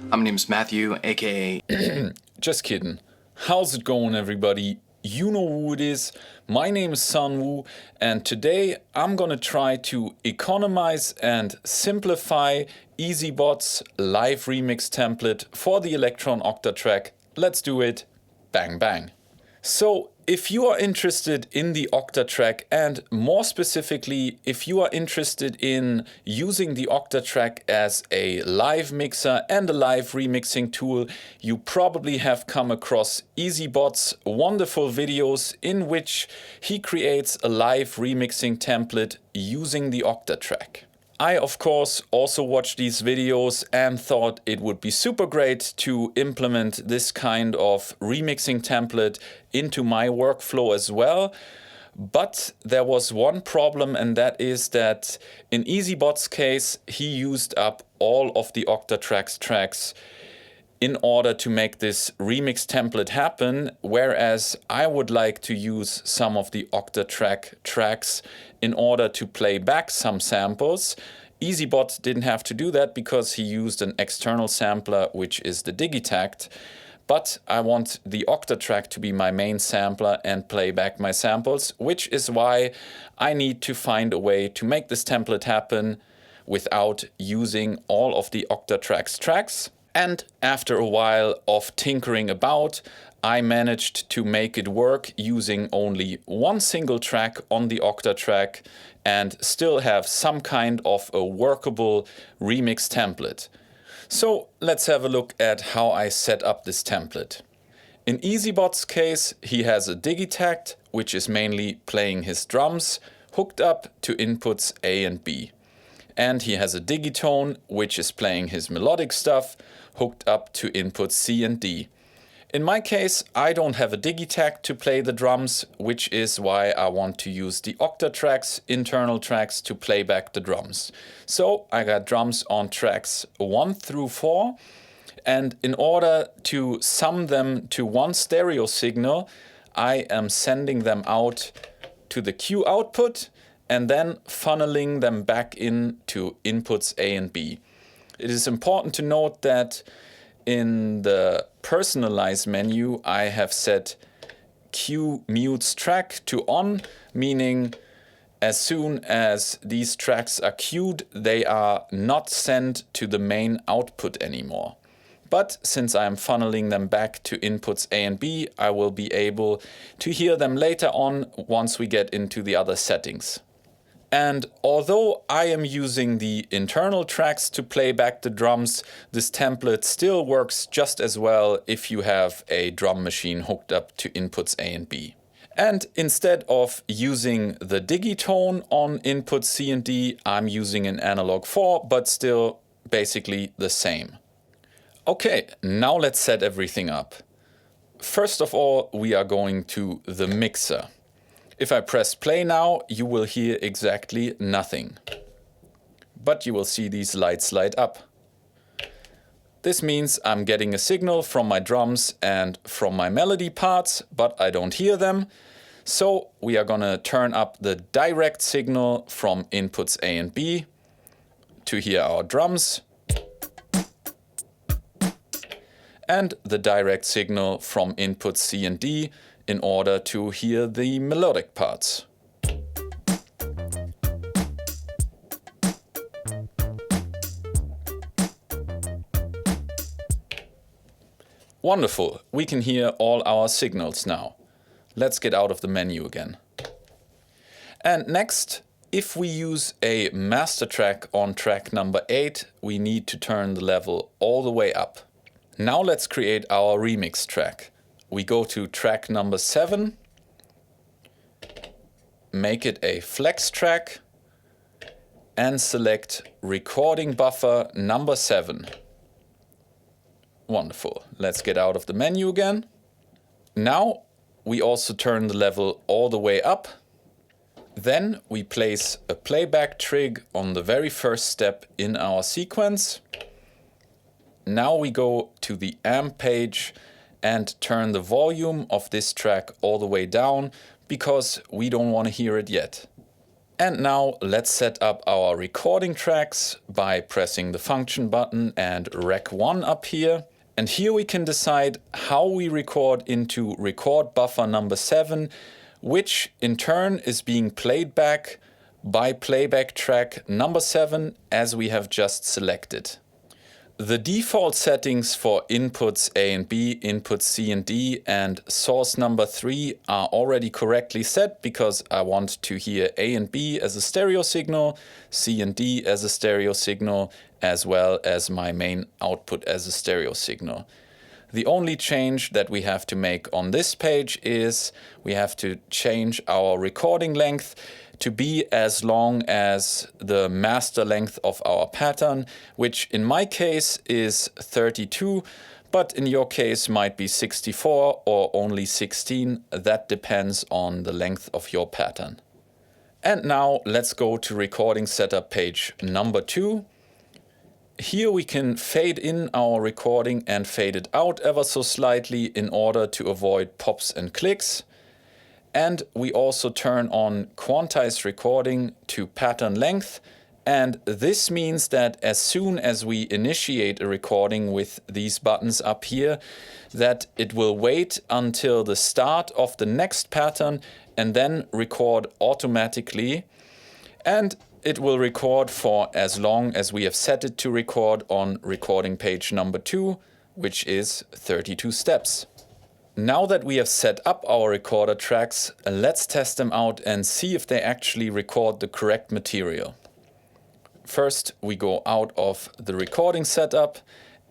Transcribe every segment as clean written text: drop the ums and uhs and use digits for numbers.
My name is Matthew, aka... Just kidding. How's it going, everybody? You know who it is. My name is Sunwoo, and today I'm gonna try to economize and simplify EZBOT's live remix template for the Elektron Octatrack. Let's do it. Bang bang. So, if you are interested in the Octatrack, and more specifically, if you are interested in using the Octatrack as a live mixer and a live remixing tool, you probably have come across EZBOT's wonderful videos in which he creates a live remixing template using the Octatrack. I, of course, also watched these videos and thought it would be super great to implement this kind of remixing template into my workflow as well. But there was one problem, and that is that in EZBOT's case, he used up all of the Octatrack's tracks in order to make this remix template happen, whereas I would like to use some of the Octatrack tracks in order to play back some samples. EZBOT didn't have to do that because he used an external sampler, which is the Digitact. But I want the Octatrack to be my main sampler and play back my samples, which is why I need to find a way to make this template happen without using all of the Octatrack's tracks. And after a while of tinkering about, I managed to make it work using only one single track on the Octatrack and still have some kind of a workable remix template. So let's have a look at how I set up this template. In EZBOT's case, he has a Digitact, which is mainly playing his drums, hooked up to inputs A and B. And he has a Digitone, which is playing his melodic stuff, hooked up to inputs C and D. In my case, I don't have a Digitact to play the drums, which is why I want to use the Octatrack's internal tracks to play back the drums. So I got drums on tracks 1 through 4, and in order to sum them to one stereo signal, I am sending them out to the Q output and then funneling them back into inputs A and B. It is important to note that in the personalize menu, I have set Q mutes track to on, meaning as soon as these tracks are queued, they are not sent to the main output anymore. But since I am funneling them back to inputs A and B, I will be able to hear them later on once we get into the other settings. And although I am using the internal tracks to play back the drums, this template still works just as well if you have a drum machine hooked up to inputs A and B. And instead of using the Digitone on inputs C and D, I'm using an analog 4, but still basically the same. Okay, now let's set everything up. First of all, we are going to the mixer. If I press play now, you will hear exactly nothing. But you will see these lights light up. This means I'm getting a signal from my drums and from my melody parts, but I don't hear them. So we are gonna turn up the direct signal from inputs A and B to hear our drums, and the direct signal from inputs C and D in order to hear the melodic parts. Wonderful, we can hear all our signals now. Let's get out of the menu again. And next, if we use a master track on track number 8, we need to turn the level all the way up. Now let's create our remix track. We go to track number 7, make it a flex track, and select recording buffer number 7. Wonderful. Let's get out of the menu again. Now we also turn the level all the way up. Then we place a playback trig on the very first step in our sequence. Now we go to the amp page and turn the volume of this track all the way down because we don't want to hear it yet. And now let's set up our recording tracks by pressing the function button and rec 1 up here. And here we can decide how we record into record buffer number 7, which in turn is being played back by playback track number 7 as we have just selected. The default settings for inputs A and B, inputs C and D, and source number 3 are already correctly set because I want to hear A and B as a stereo signal, C and D as a stereo signal, as well as my main output as a stereo signal. The only change that we have to make on this page is we have to change our recording length to be as long as the master length of our pattern, which in my case is 32, but in your case might be 64 or only 16. That depends on the length of your pattern. And now let's go to recording setup page number 2. Here we can fade in our recording and fade it out ever so slightly in order to avoid pops and clicks. And we also turn on quantized recording to pattern length. And this means that as soon as we initiate a recording with these buttons up here, that it will wait until the start of the next pattern and then record automatically. And it will record for as long as we have set it to record on recording page number 2, which is 32 steps. Now that we have set up our recorder tracks, let's test them out and see if they actually record the correct material. First, we go out of the recording setup,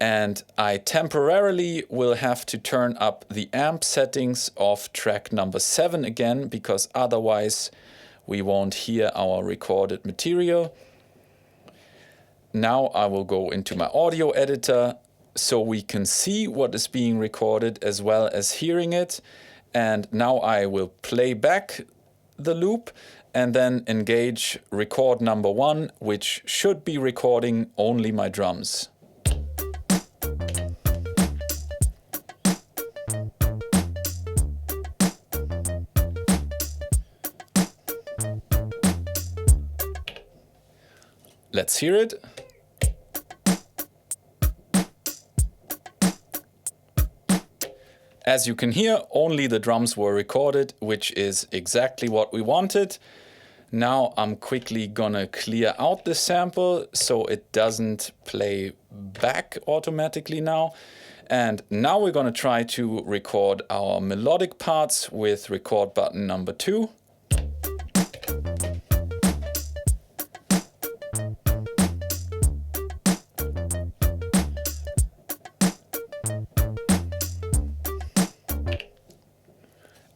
and I temporarily will have to turn up the amp settings of track number 7 again, because otherwise we won't hear our recorded material. Now I will go into my audio editor so we can see what is being recorded as well as hearing it. And now I will play back the loop and then engage record number 1, which should be recording only my drums. Let's hear it. As you can hear, only the drums were recorded, which is exactly what we wanted. Now I'm quickly gonna clear out this sample so it doesn't play back automatically now. And now we're gonna try to record our melodic parts with record button number 2.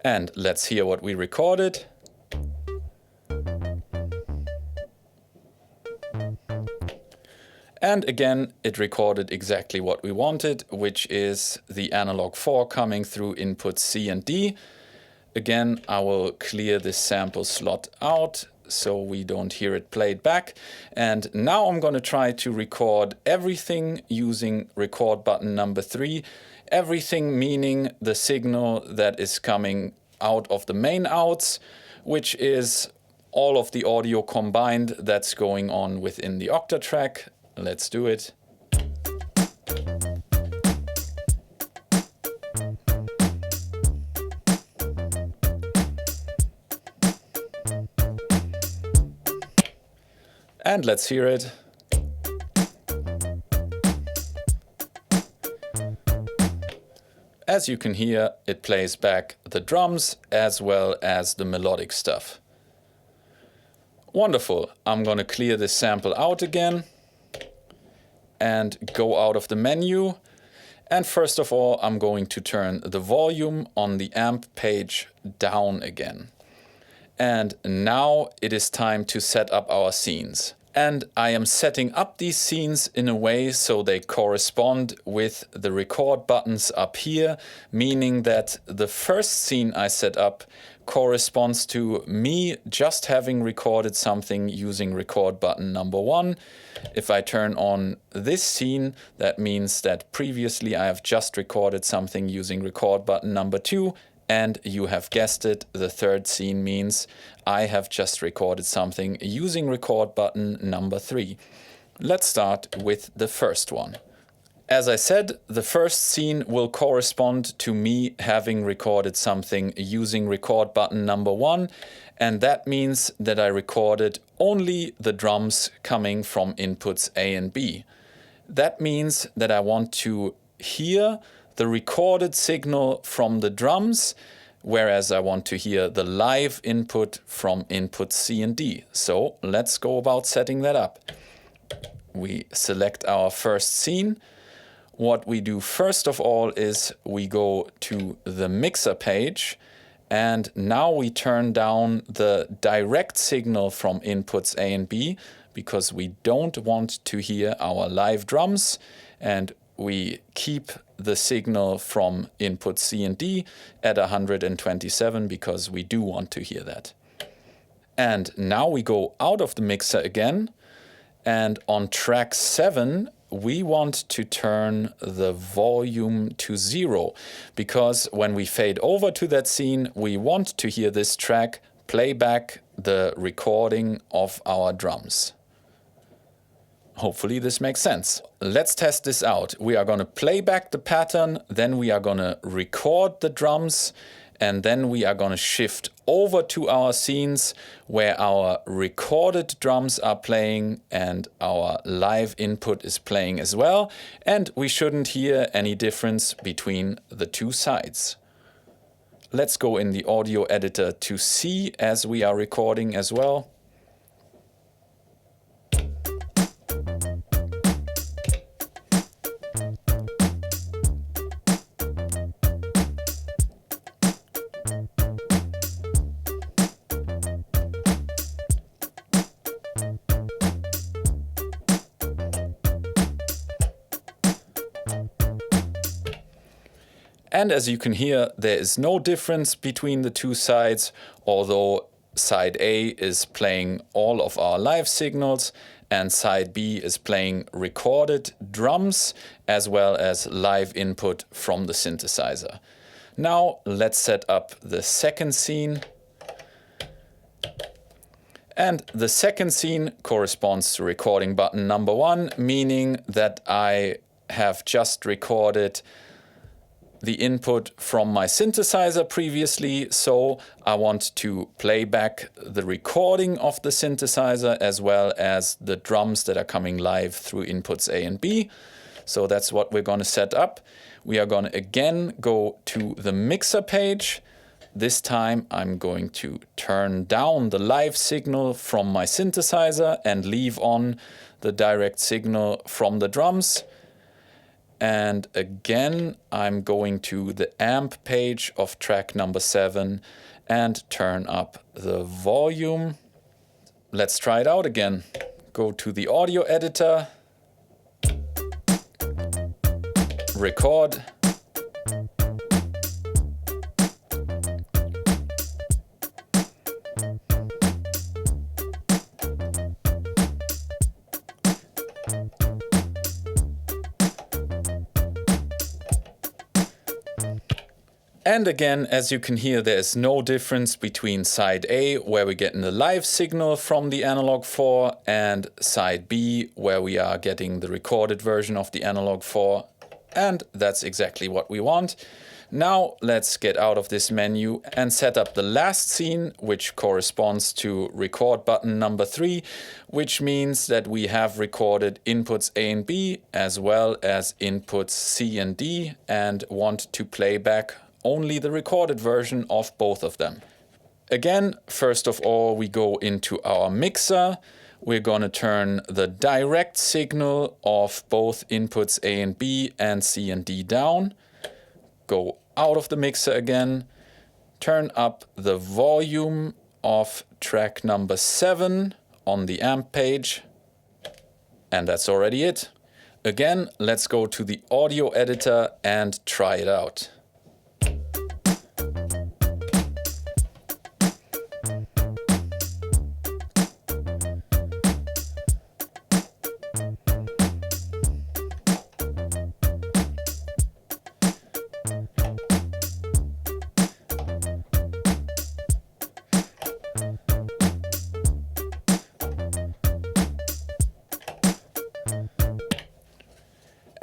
And let's hear what we recorded. And again, it recorded exactly what we wanted, which is the analog 4 coming through input C and D. Again, I will clear this sample slot out so we don't hear it played back. And now I'm going to try to record everything using record button number 3. Everything meaning the signal that is coming out of the main outs, which is all of the audio combined that's going on within the Octatrack. Let's do it. And let's hear it. As you can hear, it plays back the drums as well as the melodic stuff. Wonderful. I'm going to clear this sample out again and go out of the menu. And first of all, I'm going to turn the volume on the amp page down again. And now it is time to set up our scenes. And I am setting up these scenes in a way so they correspond with the record buttons up here, meaning that the first scene I set up corresponds to me just having recorded something using record button number 1. If I turn on this scene, that means that previously I have just recorded something using record button number 2, And you have guessed it, the third scene means I have just recorded something using record button number 3. Let's start with the first one. As I said, the first scene will correspond to me having recorded something using record button number 1, and that means that I recorded only the drums coming from inputs A and B. That means that I want to hear the recorded signal from the drums, whereas I want to hear the live input from inputs C and D. So let's go about setting that up. We select our first scene. What we do first of all is we go to the mixer page, and now we turn down the direct signal from inputs A and B because we don't want to hear our live drums, and we keep the signal from input C and D at 127 because we do want to hear that. And now we go out of the mixer again, and on track 7 we want to turn the volume to 0 because when we fade over to that scene, we want to hear this track play back the recording of our drums. Hopefully this makes sense. Let's test this out. We are going to play back the pattern, then we are going to record the drums, and then we are going to shift over to our scenes where our recorded drums are playing and our live input is playing as well. And we shouldn't hear any difference between the two sides. Let's go in the audio editor to see as we are recording as well. And as you can hear, there is no difference between the two sides, although side A is playing all of our live signals and side B is playing recorded drums as well as live input from the synthesizer. Now let's set up the second scene. And the second scene corresponds to recording button number 1, meaning that I have just recorded the input from my synthesizer previously, so I want to play back the recording of the synthesizer as well as the drums that are coming live through inputs A and B. So that's what we're going to set up. We are going to again go to the mixer page. This time I'm going to turn down the live signal from my synthesizer and leave on the direct signal from the drums. And again, I'm going to the amp page of track number 7 and turn up the volume. Let's try it out again. Go to the audio editor, record. And again, as you can hear, there is no difference between side A, where we're getting the live signal from the analog 4, and side B, where we are getting the recorded version of the analog 4. And that's exactly what we want. Now let's get out of this menu and set up the last scene, which corresponds to record button number 3, which means that we have recorded inputs A and B as well as inputs C and D and want to play back only the recorded version of both of them. Again, first of all, we go into our mixer. We're going to turn the direct signal of both inputs A and B and C and D down. Go out of the mixer again. Turn up the volume of track number 7 on the amp page. And that's already it. Again, let's go to the audio editor and try it out.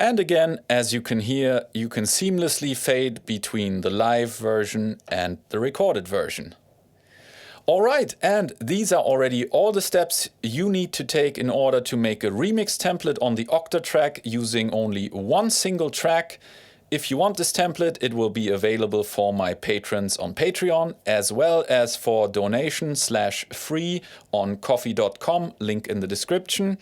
And again, as you can hear, you can seamlessly fade between the live version and the recorded version. All right, and these are already all the steps you need to take in order to make a remix template on the Octatrack using only one single track. If you want this template, it will be available for my patrons on Patreon, as well as for donation/free on coffee.com, link in the description.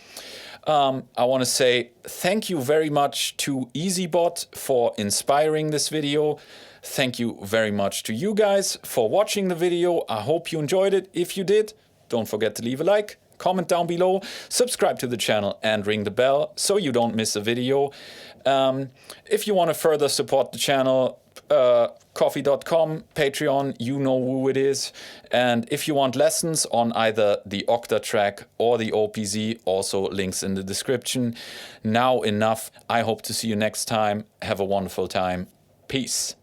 I want to say thank you very much to EZBOT for inspiring this video. Thank you very much to you guys for watching the video. I hope you enjoyed it. If you did, don't forget to leave a like, comment down below, subscribe to the channel and ring the bell so you don't miss a video. If you want to further support the channel, coffee.com, Patreon, you know who it is. And if you want lessons on either the Octatrack or the OPZ, also links in the description. Now enough. I hope to see you next time. Have a wonderful time. Peace.